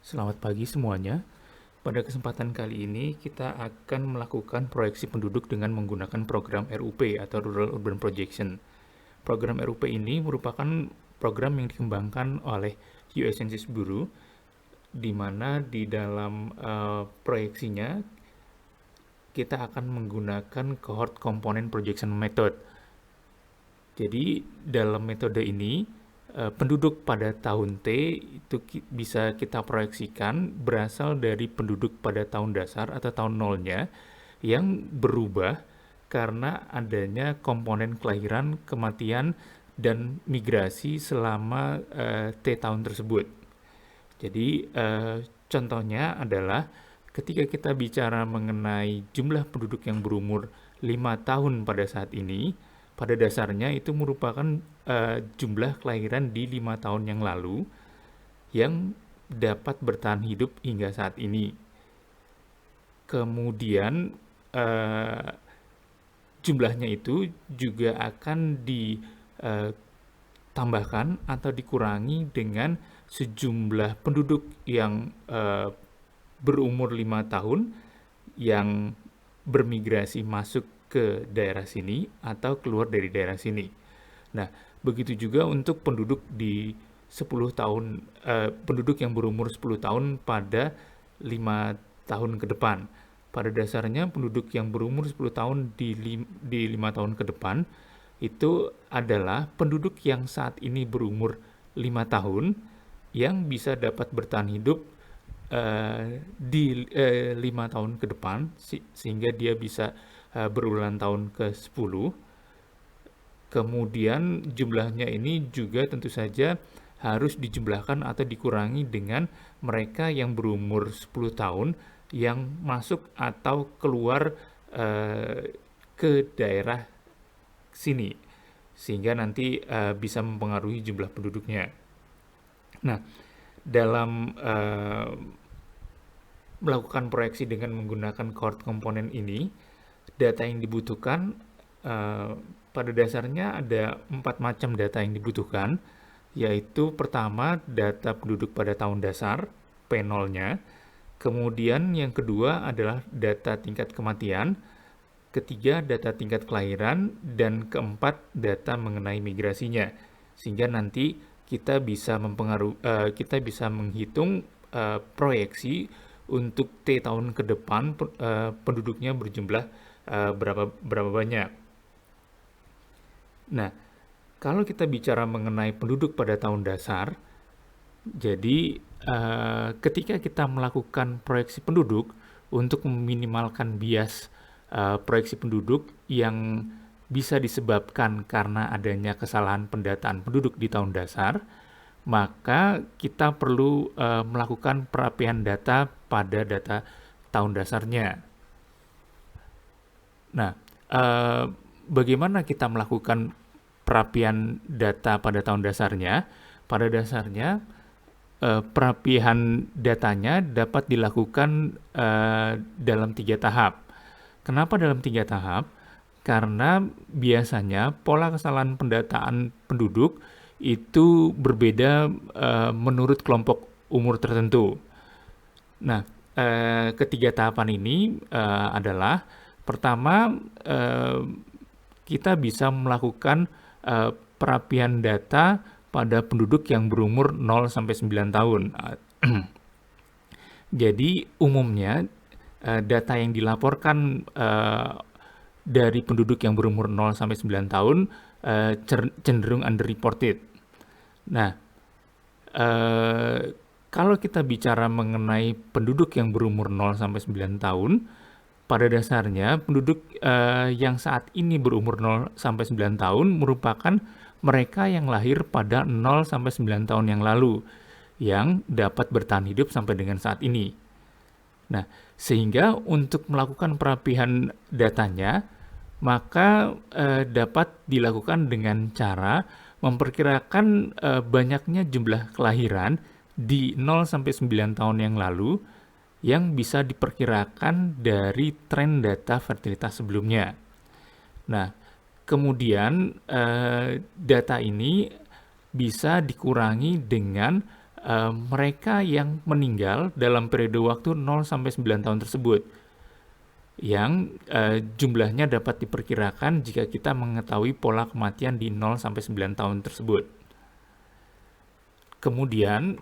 Selamat pagi semuanya. Pada kesempatan kali ini kita akan melakukan proyeksi penduduk dengan menggunakan program RUP atau Rural Urban Projection. Program RUP ini merupakan program yang dikembangkan oleh US Census Bureau, di mana di dalam proyeksinya kita akan menggunakan cohort component projection method. Jadi dalam metode ini penduduk pada tahun T itu bisa kita proyeksikan berasal dari penduduk pada tahun dasar atau tahun nolnya yang berubah karena adanya komponen kelahiran, kematian, dan migrasi selama T tahun tersebut. Jadi contohnya adalah ketika kita bicara mengenai jumlah penduduk yang berumur 5 tahun pada saat ini, pada dasarnya itu merupakan jumlah kelahiran di 5 tahun yang lalu yang dapat bertahan hidup hingga saat ini. Kemudian jumlahnya itu juga akan ditambahkan atau dikurangi dengan sejumlah penduduk yang berumur 5 tahun yang bermigrasi masuk ke daerah sini atau keluar dari daerah sini. Nah, begitu juga untuk penduduk di 10 tahun, penduduk yang berumur 10 tahun pada 5 tahun ke depan. Pada dasarnya penduduk yang berumur 10 tahun di 5 tahun ke depan itu adalah penduduk yang saat ini berumur 5 tahun yang bisa dapat bertahan hidup di 5 tahun ke depan sehingga dia bisa berulang tahun ke-10. Kemudian jumlahnya ini juga tentu saja harus dijumlahkan atau dikurangi dengan mereka yang berumur 10 tahun yang masuk atau keluar ke daerah sini sehingga nanti bisa mempengaruhi jumlah penduduknya. Nah, dalam melakukan proyeksi dengan menggunakan cohort komponen ini, data yang dibutuhkan pada dasarnya ada 4 macam data yang dibutuhkan, yaitu pertama data penduduk pada tahun dasar, P0-nya, kemudian yang kedua adalah data tingkat kematian, ketiga data tingkat kelahiran, dan keempat data mengenai migrasinya, sehingga nanti kita bisa menghitung proyeksi untuk T tahun ke depan penduduknya berjumlah berapa banyak. Nah, kalau kita bicara mengenai penduduk pada tahun dasar, jadi ketika kita melakukan proyeksi penduduk untuk meminimalkan bias proyeksi penduduk yang bisa disebabkan karena adanya kesalahan pendataan penduduk di tahun dasar, maka kita perlu melakukan perapian data pada data tahun dasarnya. Nah, bagaimana kita melakukan perapian data pada tahun dasarnya? Pada dasarnya, perapian datanya dapat dilakukan dalam 3 tahap. Kenapa dalam 3 tahap? Karena biasanya pola kesalahan pendataan penduduk itu berbeda menurut kelompok umur tertentu. Nah, ketiga tahapan ini adalah pertama, kita bisa melakukan perapian data pada penduduk yang berumur 0 sampai 9 tahun. Jadi umumnya data yang dilaporkan dari penduduk yang berumur 0 sampai 9 tahun cenderung underreported. Nah, kalau kita bicara mengenai penduduk yang berumur 0 sampai 9 tahun, pada dasarnya penduduk yang saat ini berumur 0 sampai 9 tahun merupakan mereka yang lahir pada 0 sampai 9 tahun yang lalu yang dapat bertahan hidup sampai dengan saat ini. Nah, sehingga untuk melakukan perapian datanya, maka dapat dilakukan dengan cara memperkirakan banyaknya jumlah kelahiran di 0 sampai 9 tahun yang lalu yang bisa diperkirakan dari tren data fertilitas sebelumnya. Nah, kemudian data ini bisa dikurangi dengan mereka yang meninggal dalam periode waktu 0 sampai 9 tahun tersebut, yang jumlahnya dapat diperkirakan jika kita mengetahui pola kematian di 0 sampai 9 tahun tersebut. Kemudian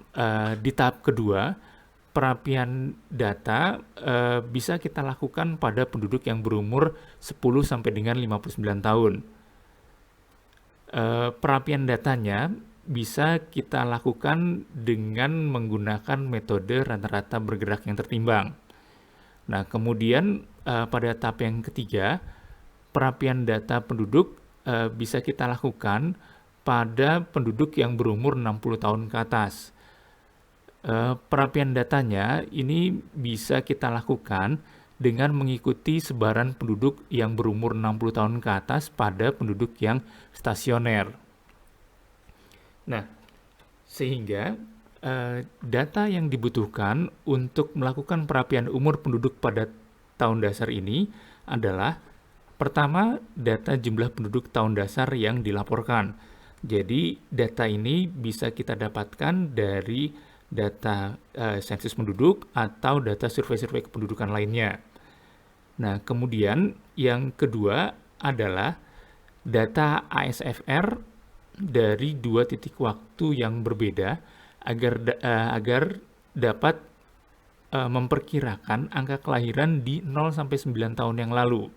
di tahap kedua, perapian data bisa kita lakukan pada penduduk yang berumur 10 sampai dengan 59 tahun. Perapian datanya bisa kita lakukan dengan menggunakan metode rata-rata bergerak yang tertimbang. Nah, kemudian pada tahap yang ketiga, perapian data penduduk bisa kita lakukan pada penduduk yang berumur 60 tahun ke atas. Perapian datanya ini bisa kita lakukan dengan mengikuti sebaran penduduk yang berumur 60 tahun ke atas pada penduduk yang stasioner. Nah, sehingga data yang dibutuhkan untuk melakukan perapian umur penduduk pada tahun dasar ini adalah pertama, data jumlah penduduk tahun dasar yang dilaporkan. Jadi, data ini bisa kita dapatkan dari data sensus penduduk atau data survei-survei kependudukan lainnya. Nah, kemudian yang kedua adalah data ASFR dari 2 titik waktu yang berbeda agar dapat memperkirakan angka kelahiran di 0 sampai 9 tahun yang lalu.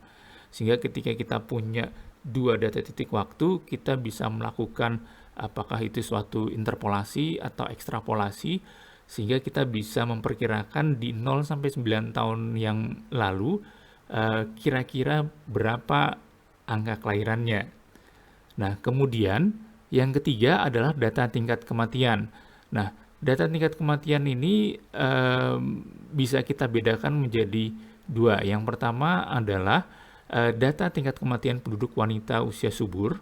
Sehingga ketika kita punya 2 data titik waktu, kita bisa melakukan apakah itu suatu interpolasi atau ekstrapolasi, sehingga kita bisa memperkirakan di 0 sampai 9 tahun yang lalu kira-kira berapa angka kelahirannya. Nah, kemudian yang ketiga adalah data tingkat kematian. Nah, data tingkat kematian ini bisa kita bedakan menjadi 2. Yang pertama adalah data tingkat kematian penduduk wanita usia subur.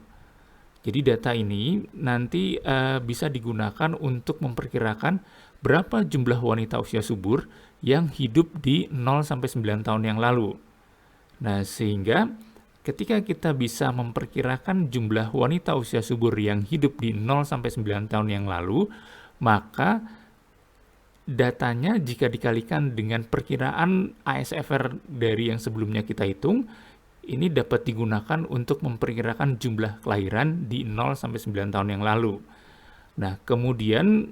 Jadi data ini nanti bisa digunakan untuk memperkirakan berapa jumlah wanita usia subur yang hidup di 0 sampai 9 tahun yang lalu. Nah, sehingga ketika kita bisa memperkirakan jumlah wanita usia subur yang hidup di 0 sampai 9 tahun yang lalu, maka datanya jika dikalikan dengan perkiraan ASFR dari yang sebelumnya kita hitung, ini dapat digunakan untuk memperkirakan jumlah kelahiran di 0 sampai 9 tahun yang lalu. Nah, kemudian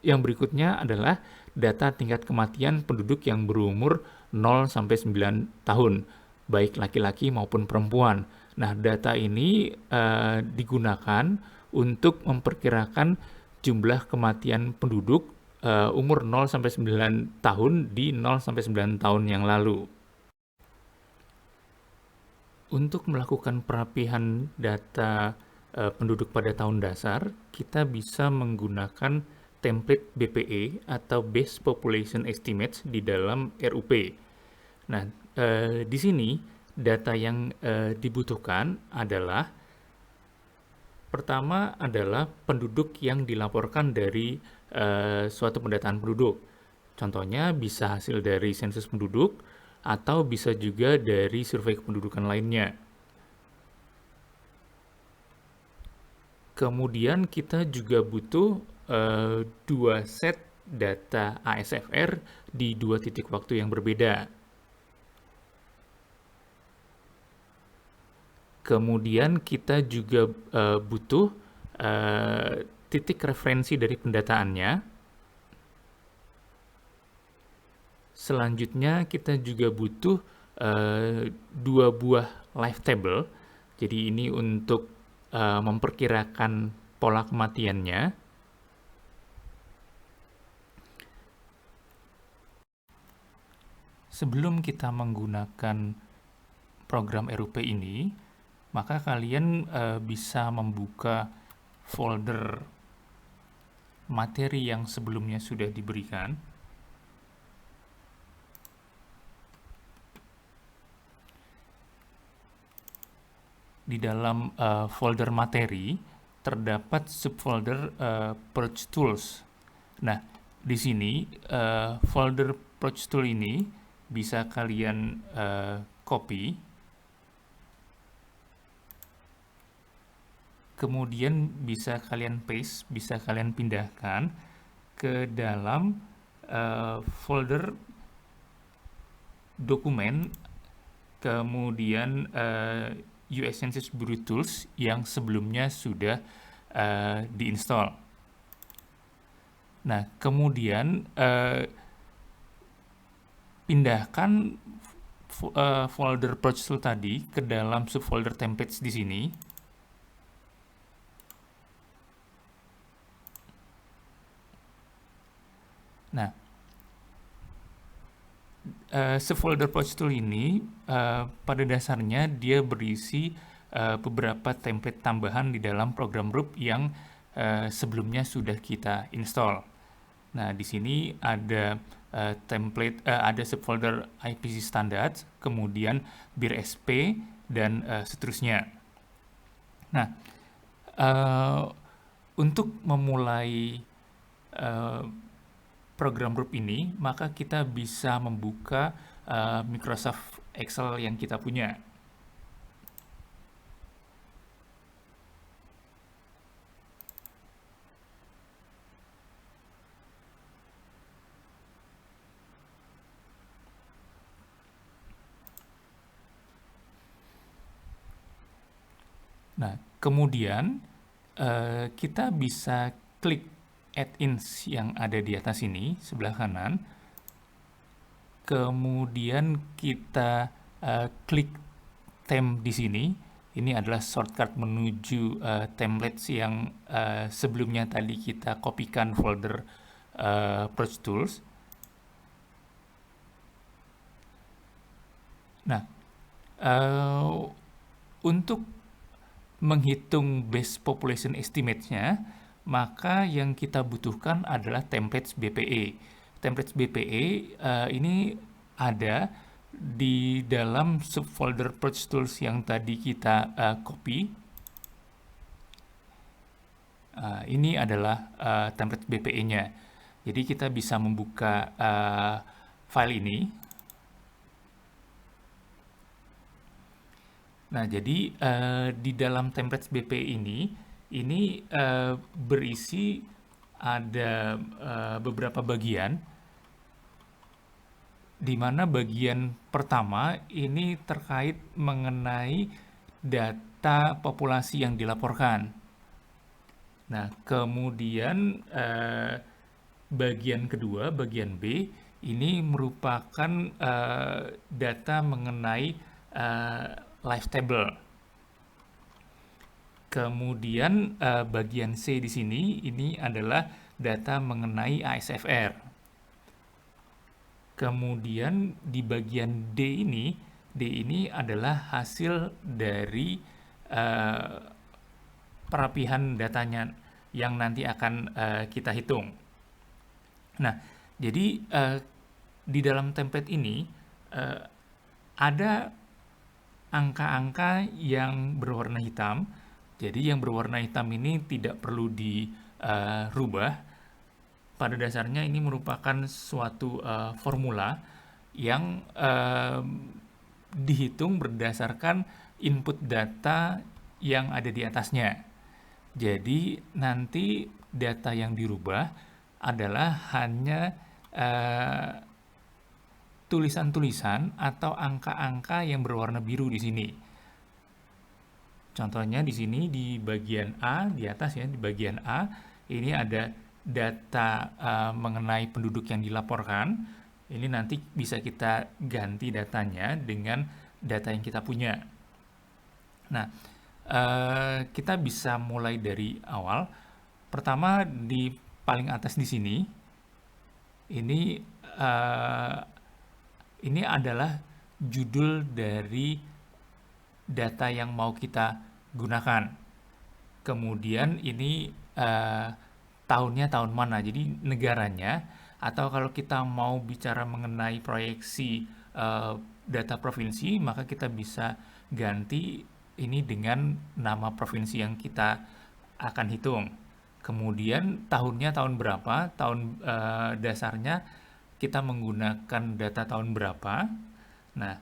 yang berikutnya adalah data tingkat kematian penduduk yang berumur 0 sampai 9 tahun, baik laki-laki maupun perempuan. Nah, data ini digunakan untuk memperkirakan jumlah kematian penduduk umur 0 sampai 9 tahun di 0 sampai 9 tahun yang lalu. Untuk melakukan perapihan data penduduk pada tahun dasar, kita bisa menggunakan template BPE atau Base Population Estimates di dalam RUP. Nah, di sini data yang dibutuhkan adalah pertama adalah penduduk yang dilaporkan dari suatu pendataan penduduk. Contohnya bisa hasil dari sensus penduduk atau bisa juga dari survei kependudukan lainnya. Kemudian kita juga butuh 2 set data ASFR di 2 titik waktu yang berbeda. Kemudian kita juga butuh titik referensi dari pendataannya. Selanjutnya kita juga butuh 2 buah live table. Jadi ini untuk memperkirakan pola kematiannya. Sebelum kita menggunakan program RUP ini, maka kalian bisa membuka folder materi yang sebelumnya sudah diberikan. Di dalam folder materi terdapat subfolder Approach Tools. Nah, di sini folder Approach Tool ini bisa kalian copy. kemudian bisa kalian paste, bisa kalian pindahkan ke dalam folder dokumen, kemudian US Census Bureau Tools yang sebelumnya sudah diinstal. Nah, kemudian pindahkan folder project tool tadi ke dalam subfolder templates di sini. Nah, subfolder project tool ini pada dasarnya dia berisi beberapa template tambahan di dalam program RUP yang sebelumnya sudah kita install. Nah, di sini ada template, ada subfolder IPC standards, kemudian bir SP, dan seterusnya. Nah, untuk memulai program RUP ini, maka kita bisa membuka Microsoft Excel yang kita punya. Nah, kemudian kita bisa klik add-ins yang ada di atas ini, sebelah kanan. Kemudian kita klik theme di sini. Ini adalah shortcut menuju templates yang sebelumnya tadi kita kopikan folder Project Tools. Nah, untuk menghitung base population estimate-nya, maka yang kita butuhkan adalah templates BPE. Templates BPE ini ada di dalam subfolder Project Tools yang tadi kita copy. Ini adalah template BPE-nya. Jadi kita bisa membuka file ini. Nah, jadi di dalam templates BPE ini berisi ada beberapa bagian, di mana bagian pertama ini terkait mengenai data populasi yang dilaporkan. Nah, kemudian bagian kedua, bagian B, ini merupakan data mengenai live table. Kemudian bagian C di sini ini adalah data mengenai ASFR. Kemudian di bagian D ini adalah hasil dari perapihan datanya yang nanti akan kita hitung. Nah, jadi di dalam template ini ada angka-angka yang berwarna hitam. Jadi yang berwarna hitam ini tidak perlu dirubah. Pada dasarnya ini merupakan suatu formula yang dihitung berdasarkan input data yang ada di atasnya. Jadi nanti data yang dirubah adalah hanya tulisan-tulisan atau angka-angka yang berwarna biru di sini. Contohnya di sini di bagian A, di atas ya, di bagian A, ini ada data mengenai penduduk yang dilaporkan. Ini nanti bisa kita ganti datanya dengan data yang kita punya. Nah, kita bisa mulai dari awal. Pertama di paling atas di sini, ini adalah judul dari data yang mau kita gunakan. Kemudian ini tahunnya tahun mana, jadi negaranya. Atau kalau kita mau bicara mengenai proyeksi data provinsi, maka kita bisa ganti ini dengan nama provinsi yang kita akan hitung. Kemudian tahunnya tahun berapa, tahun dasarnya kita menggunakan data tahun berapa. Nah,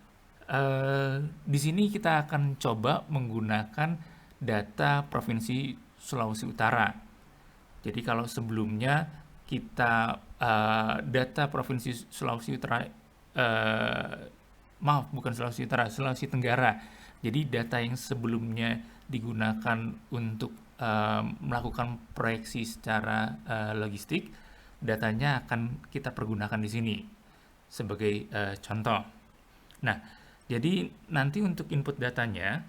di sini kita akan coba menggunakan data Provinsi Sulawesi Utara. Jadi kalau sebelumnya kita data Provinsi Sulawesi Utara, maaf bukan Sulawesi Utara, Sulawesi Tenggara. Jadi data yang sebelumnya digunakan untuk melakukan proyeksi secara logistik, datanya akan kita pergunakan di sini sebagai contoh. Nah, jadi nanti untuk input datanya,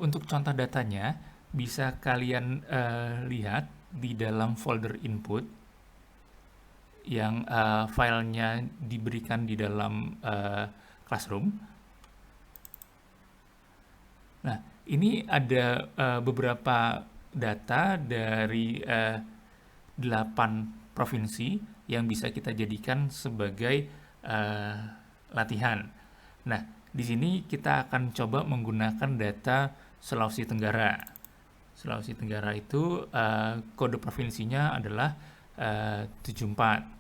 untuk contoh datanya bisa kalian lihat di dalam folder input yang filenya diberikan di dalam Classroom. Nah, ini ada beberapa data dari 8 provinsi yang bisa kita jadikan sebagai latihan. Nah, di sini kita akan coba menggunakan data Sulawesi Tenggara. Sulawesi Tenggara itu kode provinsinya adalah 74.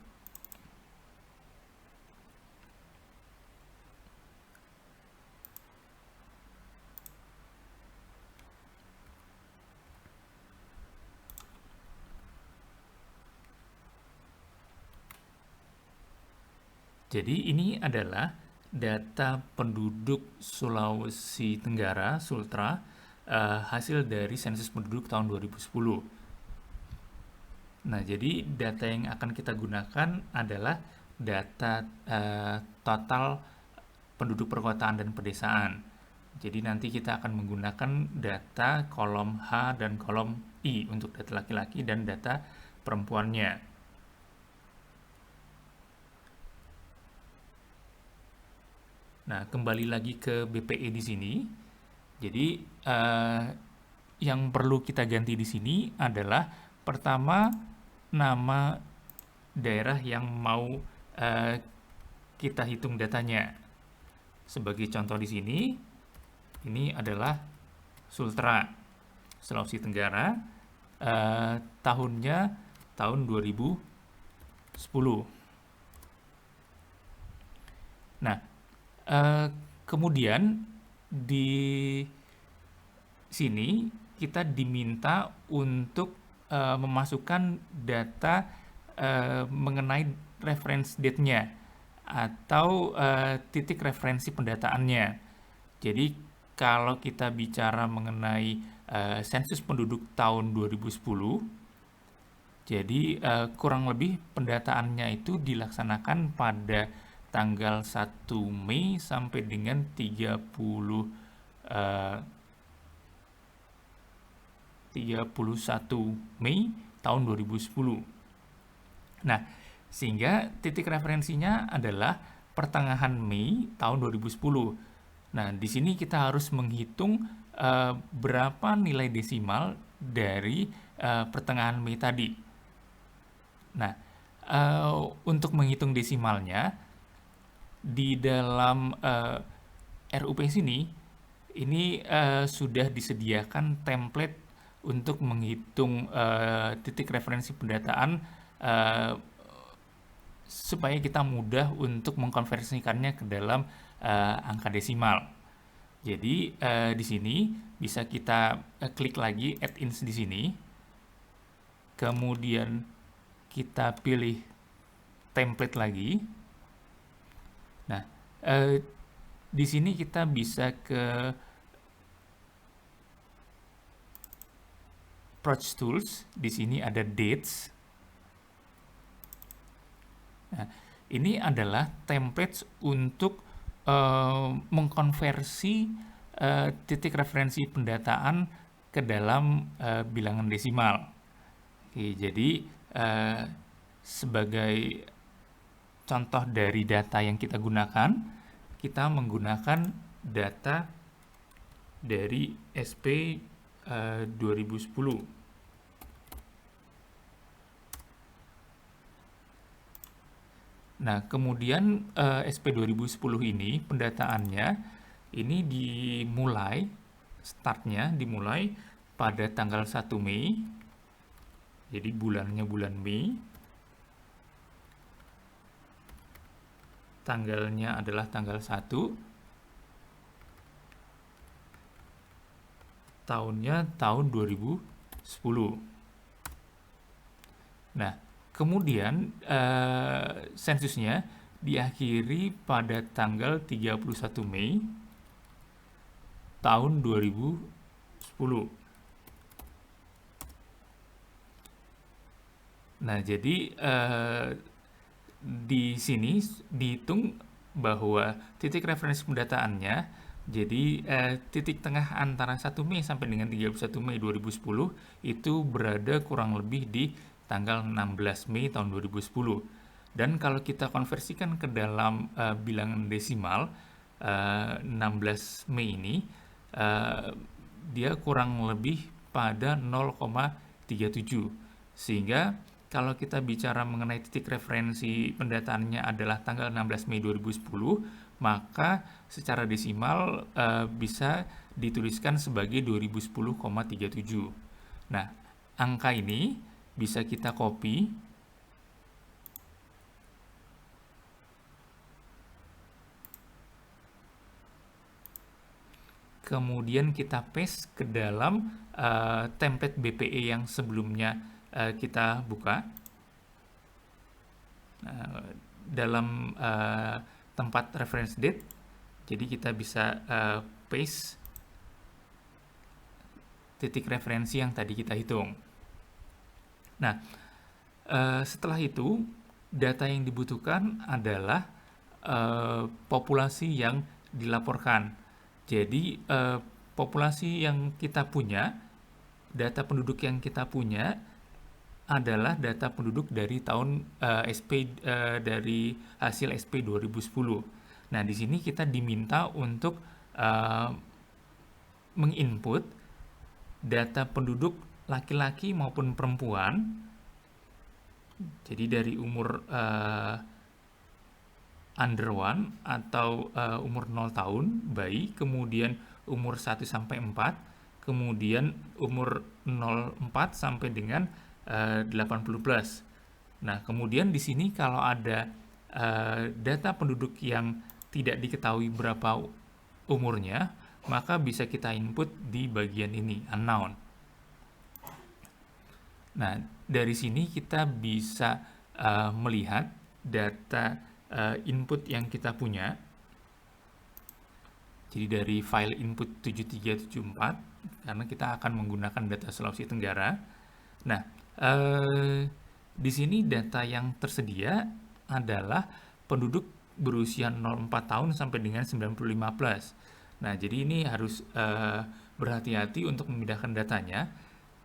Jadi ini adalah data penduduk Sulawesi Tenggara, Sultra, hasil dari sensus penduduk tahun 2010. Nah, jadi data yang akan kita gunakan adalah data total penduduk perkotaan dan pedesaan. Jadi nanti kita akan menggunakan data kolom H dan kolom I untuk data laki-laki dan data perempuannya. Nah, kembali lagi ke BPE di sini. Jadi, yang perlu kita ganti di sini adalah pertama nama daerah yang mau kita hitung datanya. Sebagai contoh di sini, ini adalah Sultra, Sulawesi Tenggara, tahunnya tahun 2010. Nah, kemudian di sini kita diminta untuk memasukkan data mengenai reference date-nya atau titik referensi pendataannya. Jadi kalau kita bicara mengenai sensus penduduk tahun 2010, jadi kurang lebih pendataannya itu dilaksanakan pada tanggal 1 Mei sampai dengan 31 Mei tahun 2010. Nah, sehingga titik referensinya adalah pertengahan Mei tahun 2010. Nah, di sini kita harus menghitung berapa nilai desimal dari pertengahan Mei tadi. Nah, untuk menghitung desimalnya, di dalam RUP sini, ini sudah disediakan template untuk menghitung titik referensi pendataan supaya kita mudah untuk mengkonversikannya ke dalam angka desimal. Jadi di sini bisa kita klik lagi add ins di sini, kemudian kita pilih template lagi. Nah, di sini kita bisa ke Approach Tools. Di sini ada Dates. Nah, ini adalah template untuk mengkonversi titik referensi pendataan ke dalam bilangan desimal. Oke, jadi sebagai contoh dari data yang kita gunakan, kita menggunakan data dari SP 2010. Nah, kemudian SP 2010 ini pendataannya ini startnya dimulai pada tanggal 1 Mei, jadi bulannya bulan Mei, tanggalnya adalah tanggal 1, tahunnya tahun 2010. Nah, kemudian sensusnya diakhiri pada tanggal 31 Mei tahun 2010. Nah, jadi di sini dihitung bahwa titik referensi pendataannya, jadi titik tengah antara 1 Mei sampai dengan 31 Mei 2010 itu berada kurang lebih di tanggal 16 Mei tahun 2010. Dan kalau kita konversikan ke dalam bilangan desimal, 16 Mei ini dia kurang lebih pada 0,37. Sehingga kalau kita bicara mengenai titik referensi pendataannya adalah tanggal 16 Mei 2010, maka secara desimal bisa dituliskan sebagai 2010,37. Nah, angka ini bisa kita copy, kemudian kita paste ke dalam template BPE yang sebelumnya kita buka. Dalam tempat reference date, jadi kita bisa paste titik referensi yang tadi kita hitung. Nah, setelah itu data yang dibutuhkan adalah populasi yang dilaporkan. Jadi populasi yang kita punya, data penduduk yang kita punya adalah data penduduk dari tahun dari hasil SP 2010. Nah, di sini kita diminta untuk menginput data penduduk laki-laki maupun perempuan. Jadi dari umur under 1 atau umur 0 tahun bayi, kemudian umur 1 sampai 4, kemudian umur 04 sampai dengan 80 plus. Nah, kemudian di sini kalau ada data penduduk yang tidak diketahui berapa umurnya, maka bisa kita input di bagian ini, unknown. Nah, dari sini kita bisa melihat data input yang kita punya. Jadi dari file input 7374, karena kita akan menggunakan data Sulawesi Tenggara. Nah, di sini data yang tersedia adalah penduduk berusia 04 tahun sampai dengan 95 plus. Nah, jadi ini harus berhati-hati untuk memindahkan datanya,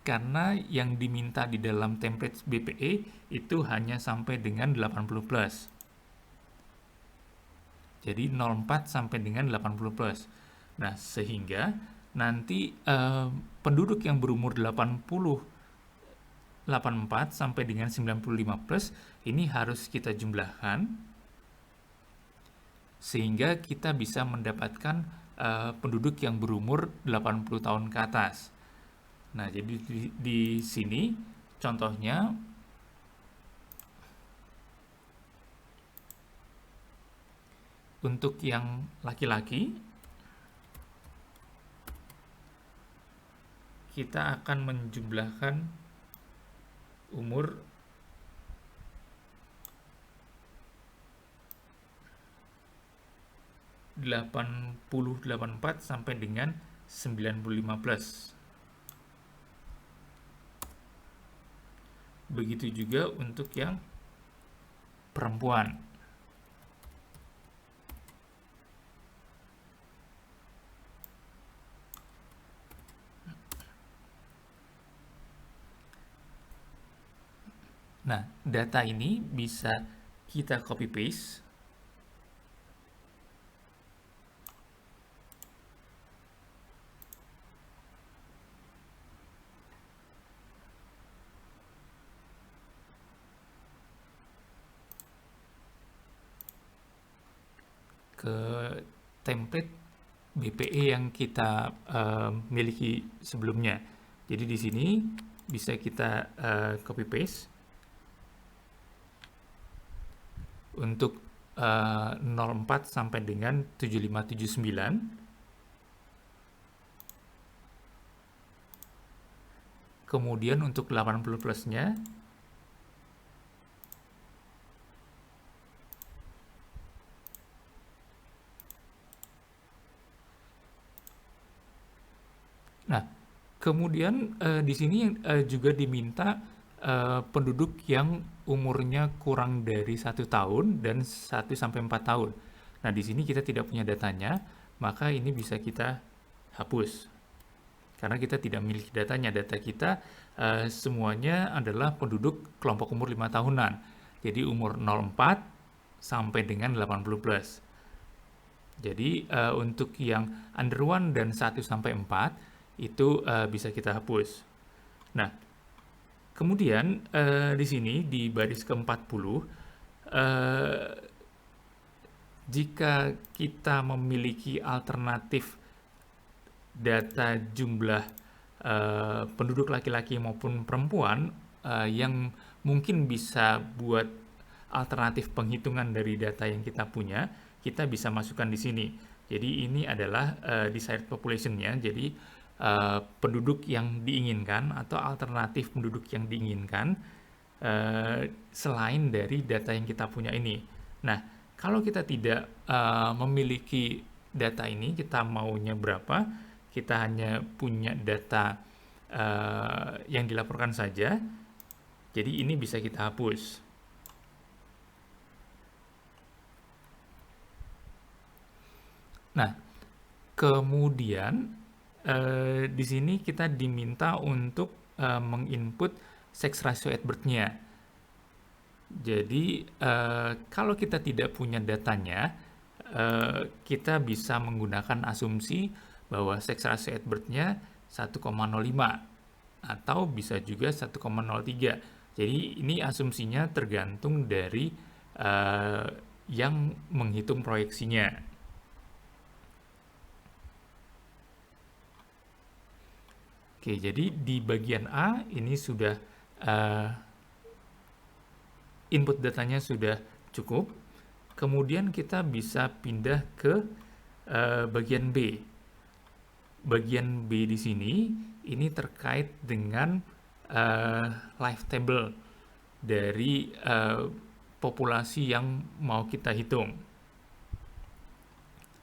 karena yang diminta di dalam template BPE itu hanya sampai dengan 80 plus. Jadi 04 sampai dengan 80 plus. Nah, sehingga nanti penduduk yang berumur 84 sampai dengan 95 plus ini harus kita jumlahkan sehingga kita bisa mendapatkan penduduk yang berumur 80 tahun ke atas. Nah, jadi di sini contohnya untuk yang laki-laki kita akan menjumlahkan umur 84 sampai dengan 95 plus. Begitu juga untuk yang perempuan. Nah, data ini bisa kita copy paste ke template BPE yang kita miliki sebelumnya. Jadi di sini bisa kita copy paste untuk 04 sampai dengan 7579. Kemudian untuk 80 plusnya, nah, kemudian di sini juga diminta penduduk yang umurnya kurang dari 1 tahun dan 1 sampai 4 tahun. Nah, di sini kita tidak punya datanya, maka ini bisa kita hapus. Karena kita tidak memiliki datanya, data kita semuanya adalah penduduk kelompok umur 5 tahunan. Jadi umur 04 sampai dengan 80 plus. Jadi untuk yang under 1 dan 1 sampai 4 itu bisa kita hapus. Nah, kemudian di sini di baris ke-40 jika kita memiliki alternatif data jumlah penduduk laki-laki maupun perempuan yang mungkin bisa buat alternatif penghitungan dari data yang kita punya, kita bisa masukkan di sini. Jadi ini adalah desired population-nya, jadi penduduk yang diinginkan atau alternatif penduduk yang diinginkan selain dari data yang kita punya ini. Nah, kalau kita tidak memiliki data ini, kita maunya berapa, kita hanya punya data yang dilaporkan saja, jadi ini bisa kita hapus. Nah, kemudian di sini kita diminta untuk menginput sex ratio at birth-nya. Jadi kalau kita tidak punya datanya, kita bisa menggunakan asumsi bahwa sex ratio at birth-nya 1,05 atau bisa juga 1,03. Jadi ini asumsinya tergantung dari yang menghitung proyeksinya. Oke, jadi di bagian A ini sudah input datanya sudah cukup. Kemudian kita bisa pindah ke bagian B. Bagian B di sini ini terkait dengan life table dari populasi yang mau kita hitung.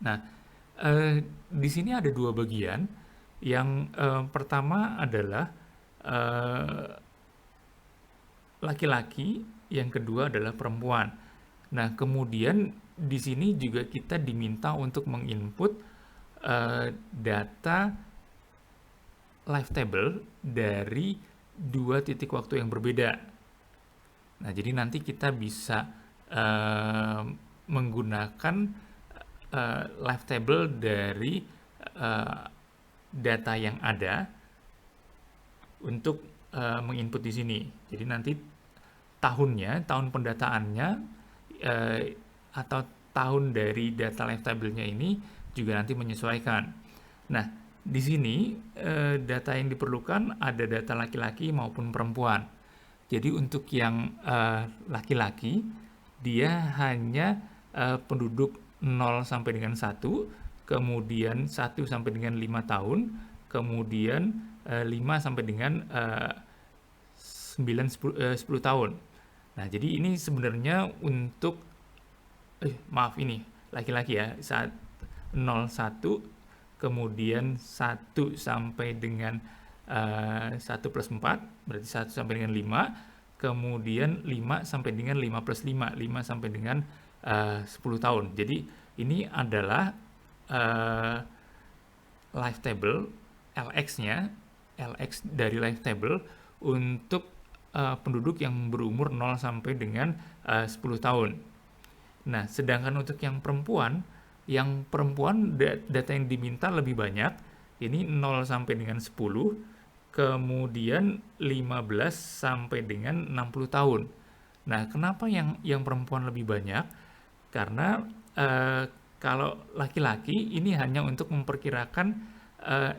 Nah, di sini ada dua bagian. Yang pertama adalah laki-laki, yang kedua adalah perempuan. Nah, kemudian di sini juga kita diminta untuk menginput data life table dari dua titik waktu yang berbeda. Nah, jadi nanti kita bisa menggunakan life table dari data yang ada untuk menginput di sini. Jadi nanti tahunnya, tahun pendataannya atau tahun dari data life table-nya ini juga nanti menyesuaikan. Nah, di sini data yang diperlukan ada data laki-laki maupun perempuan. Jadi untuk yang laki-laki dia hanya penduduk 0 sampai dengan 1, kemudian 1 sampai dengan 5 tahun, kemudian 5 sampai dengan 10 tahun. Nah, jadi ini sebenarnya untuk maaf ini laki-laki ya, saat 0 1 kemudian 1 sampai dengan 1 plus 4 berarti 1 sampai dengan 5, kemudian 5 sampai dengan 5 plus 5 sampai dengan 10 tahun. Jadi ini adalah life table LX-nya, LX dari life table untuk penduduk yang berumur 0 sampai dengan 10 tahun. Nah, sedangkan untuk yang perempuan data yang diminta lebih banyak, ini 0 sampai dengan 10, kemudian 15 sampai dengan 60 tahun. Nah, kenapa yang perempuan lebih banyak? Karena Kalau laki-laki ini hanya untuk memperkirakan,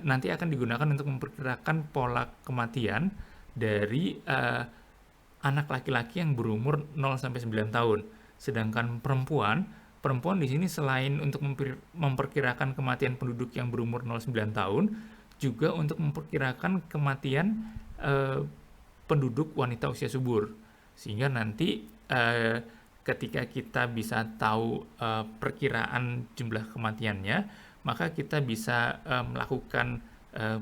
nanti akan digunakan untuk memperkirakan pola kematian dari anak laki-laki yang berumur 0 sampai 9 tahun. Sedangkan perempuan di sini selain untuk memperkirakan kematian penduduk yang berumur 0-9 tahun, juga untuk memperkirakan kematian penduduk wanita usia subur. Sehingga nanti ketika kita bisa tahu perkiraan jumlah kematiannya, maka kita bisa melakukan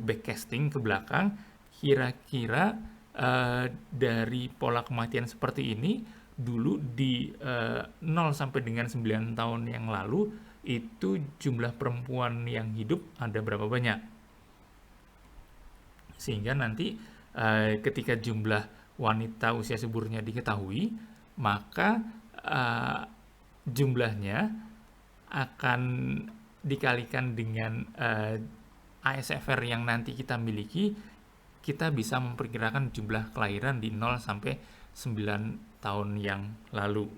backcasting ke belakang, kira-kira dari pola kematian seperti ini dulu di 0 sampai dengan 9 tahun yang lalu itu jumlah perempuan yang hidup ada berapa banyak, sehingga nanti ketika jumlah wanita usia suburnya diketahui, maka jumlahnya akan dikalikan dengan ASFR yang nanti kita miliki. Kita bisa memperkirakan jumlah kelahiran di 0 sampai 9 tahun yang lalu.